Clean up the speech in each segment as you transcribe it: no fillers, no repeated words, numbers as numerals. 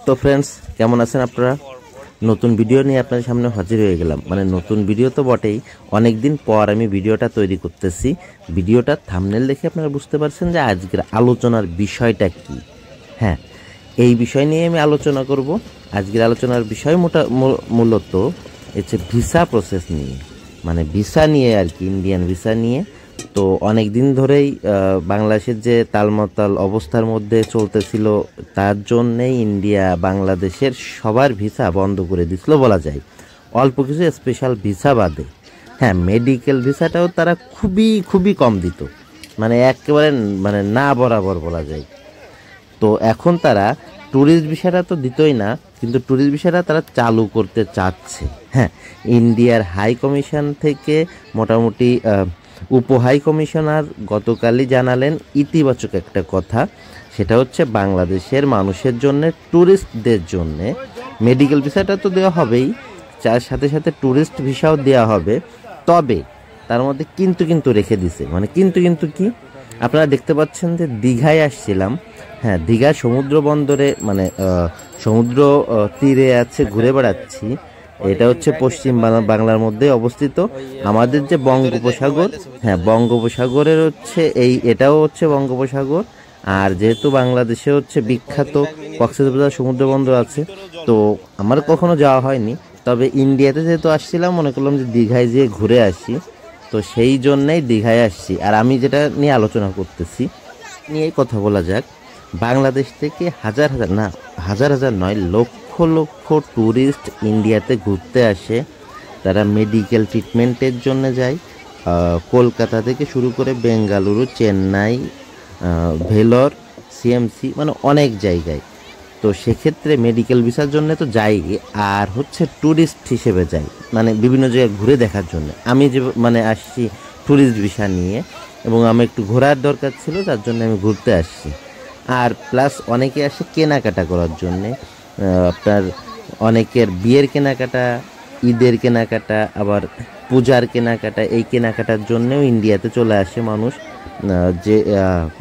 তো ফ্রেন্ডস, কেমন আছেন আপনারা? নতুন ভিডিও নিয়ে আপনাদের সামনে হাজির হয়ে গেলাম। মানে নতুন ভিডিও তো বটেই, অনেক দিন পর আমি ভিডিওটা তৈরি করতেছি। ভিডিওটার থাম্বনেল দেখে আপনারা বুঝতে পারছেন যে আজকের আলোচনার বিষয়টা কি। হ্যাঁ, এই বিষয় নিয়ে আমি আলোচনা করব। আজকের আলোচনার বিষয় মূলত হচ্ছে ভিসা প্রসেস নিয়ে, মানে ভিসা নিয়ে আর কি, ইন্ডিয়ান ভিসা নিয়ে। তো অনেক দিন ধরেই বাংলাদেশের যে তালমাতাল অবস্থার মধ্যে চলতেছিল, তার জন্যেই ইন্ডিয়া বাংলাদেশের সবার ভিসা বন্ধ করে দিছিল বলা যায়, অল্প কিছু স্পেশাল ভিসা বাদে। হ্যাঁ, মেডিকেল ভিসাটাও তারা খুবই কম দিত, মানে একেবারে মানে না বরাবর বলা যায়। তো এখন তারা ট্যুরিস্ট ভিসাটা তো দিতই না, কিন্তু ট্যুরিস্ট ভিসাটা তারা চালু করতে চাচ্ছে। হ্যাঁ, ইন্ডিয়ার হাই কমিশন থেকে মোটামুটি উপ হাই কমিশনার গতকালই জানালেন ইতিবাচক একটা কথা। সেটা হচ্ছে বাংলাদেশের মানুষের জন্য, ট্যুরিস্টদের জন্য মেডিকেল ভিসাটা তো দেওয়া হবেই, তার সাথে সাথে ট্যুরিস্ট ভিসাও দেওয়া হবে। তবে তার মধ্যে কিন্তু রেখে দিছে। মানে কিন্তু কি, আপনারা দেখতে পাচ্ছেন যে দীঘায় আসছিলাম। হ্যাঁ, দীঘার সমুদ্র বন্দরে, মানে সমুদ্র তীরে আছে, ঘুরে বেড়াচ্ছি। এটা হচ্ছে পশ্চিম বাংলার মধ্যে অবস্থিত। আমাদের যে বঙ্গোপসাগর, হ্যাঁ বঙ্গোপসাগরের হচ্ছে এটাও হচ্ছে বঙ্গোপসাগর। আর যেহেতু বাংলাদেশে হচ্ছে বিখ্যাত কক্সবাজার সমুদ্র বন্দর আছে, তো আমার কখনো যাওয়া হয়নি। তবে ইন্ডিয়াতে যেহেতু আসছিলাম, মনে করলাম যে দীঘায় যেয়ে ঘুরে আসি, তো সেই জন্যেই দীঘায় আসছি। আর আমি যেটা নিয়ে আলোচনা করতেছি নিয়ে কথা বলা যাক। বাংলাদেশ থেকে হাজার হাজার নয়, লক্ষ ট্যুরিস্ট ইন্ডিয়াতে ঘুরতে আসে। তারা মেডিকেল ট্রিটমেন্টের জন্য যায়, কলকাতা থেকে শুরু করে বেঙ্গালুরু, চেন্নাই, ভেলোর, সিএমসি, মানে অনেক জায়গায়। তো সেক্ষেত্রে মেডিকেল ভিসার জন্য তো যাই, আর হচ্ছে ট্যুরিস্ট হিসেবে যাই, মানে বিভিন্ন জায়গায় ঘুরে দেখার জন্য। আমি যে মানে আসছি ট্যুরিস্ট ভিসা নিয়ে, এবং আমার একটু ঘোরার দরকার ছিল, যার জন্য আমি ঘুরতে আসছি। আর প্লাস অনেকে আসে কেনাকাটা করার জন্যে। আপনার অনেকের বিয়ের কেনাকাটা, ঈদের কেনাকাটা, আবার পূজার কেনাকাটা, এই কেনাকাটার জন্যেও ইন্ডিয়াতে চলে আসে মানুষ, যে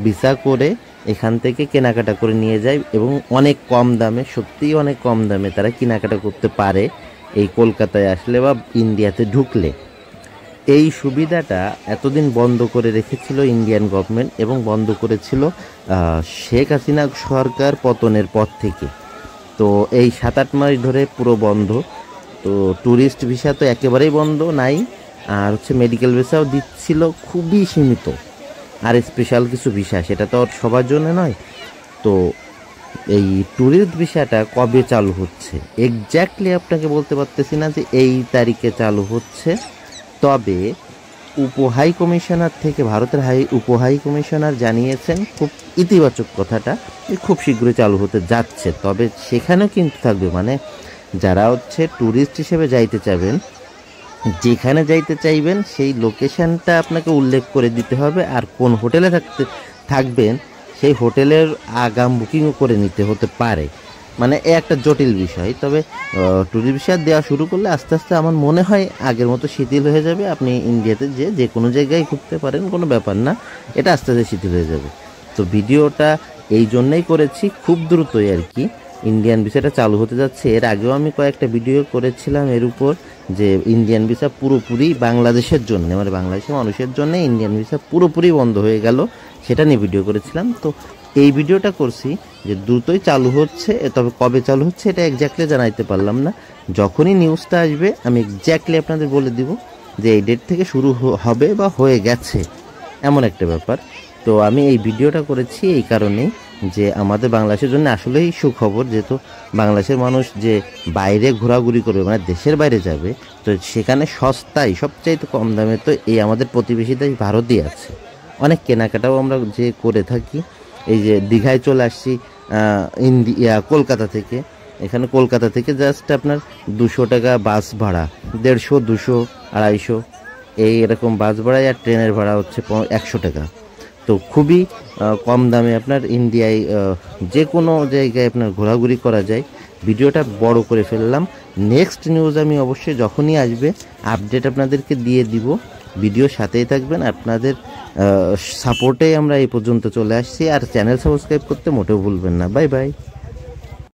ভিসা করে এখান থেকে কেনাকাটা করে নিয়ে যায়, এবং অনেক কম দামে, সত্যিই অনেক কম দামে তারা কেনাকাটা করতে পারে এই কলকাতায় আসলে বা ইন্ডিয়াতে ঢুকলে। এই সুবিধাটা এতদিন বন্ধ করে রেখেছিল ইন্ডিয়ান গভর্নমেন্ট, এবং বন্ধ করেছিল শেখ হাসিনা সরকার পতনের পর থেকে। তো এই 7-8 মাস ধরে পুরো বন্ধ। তো ট্যুরিস্ট ভিসা তো একেবারেই বন্ধ নাই, আর হচ্ছে মেডিকেল ভিসাও দিচ্ছিল খুবই সীমিত। আর স্পেশাল কিছু ভিসা, সেটা তো আর সবার জন্য নয়। তো এই ট্যুরিস্ট ভিসাটা কবে চালু হচ্ছে এক্স্যাক্টলি আপনাকে বলতে পারতেছি না যে এই তারিখে চালু হচ্ছে। তবে হাই কমিশনার থেকে, ভারতের হাই কমিশনার জানিয়েছেন খুব ইতিবাচক কথাটা, যে খুব শীঘ্রই চালু হতে যাচ্ছে। তবে সেখানেও কিন্তু থাকবে, মানে যারা হচ্ছে ট্যুরিস্ট হিসেবে যাইতে চাবেন, যেখানে যাইতে চাইবেন সেই লোকেশানটা আপনাকে উল্লেখ করে দিতে হবে, আর কোন হোটেলে থাকবেন সেই হোটেলের আগাম বুকিংও করে নিতে হতে পারে। মানে একটা জটিল বিষয়। তবে ট্যুরিস্ট ভিসা দেওয়া শুরু করলে আস্তে আস্তে আমার মনে হয় আগের মতো শিথিল হয়ে যাবে। আপনি ইন্ডিয়াতে যে কোনো জায়গায় ঘুরতে পারেন, কোনো ব্যাপার না, এটা আস্তে আস্তে শিথিল হয়ে যাবে। তো ভিডিওটা এই জন্যই করেছি, খুব দ্রুতই আর কি ইন্ডিয়ান ভিসাটা চালু হতে যাচ্ছে। এর আগেও আমি কয়েকটা ভিডিও করেছিলাম এর উপর, যে ইন্ডিয়ান ভিসা পুরোপুরি বাংলাদেশের জন্য, মানে বাংলাদেশের মানুষের জন্য ইন্ডিয়ান ভিসা পুরোপুরি বন্ধ হয়ে গেল, সেটা নিয়ে ভিডিও করেছিলাম। তো এই ভিডিওটা করছি যে দ্রুতই চালু হচ্ছে, তবে কবে চালু হচ্ছে এটা এক্স্যাক্টলি জানাইতে পারলাম না। যখনই নিউজটা আসবে আমি এক্স্যাক্টলি আপনাদের বলে দিব যে এই ডেট থেকে শুরু হবে বা হয়ে গেছে, এমন একটা ব্যাপার। তো আমি এই ভিডিওটা করেছি এই কারণেই যে আমাদের বাংলাদেশের জন্য আসলেই সুখবর, যেহেতু বাংলাদেশের মানুষ যে বাইরে ঘোরাঘুরি করবে, মানে দেশের বাইরে যাবে, তো সেখানে সস্তায় সবচাইতে কম দামে তো এই আমাদের প্রতিবেশী দেশ ভারতই আছে। অনেক কেনাকাটাও আমরা যে করে থাকি। এই যে দীঘায় চলে আসছি কলকাতা থেকে, এখানে কলকাতা থেকে জাস্ট আপনার 200 টাকা বাস ভাড়া, 150, 200, 250 এই এরকম বাস ভাড়ায়, আর ট্রেনের ভাড়া হচ্ছে 100 টাকা। তো খুবই কম দামে আপনার ইন্ডিয়ায় যে কোনো জায়গায় আপনার ঘোরাঘুরি করা যায়। ভিডিওটা বড় করে ফেললাম। নেক্সট নিউজ আমি অবশ্যই যখনই আসবে আপডেট আপনাদেরকে দিয়ে দিব। ভিডিওর সাথেই থাকবেন, আপনাদের সাপোর্টে আমরা এই পর্যন্ত চলে আসছি। আর চ্যানেল সাবস্ক্রাইব করতে মোটেও ভুলবেন না। Bye bye.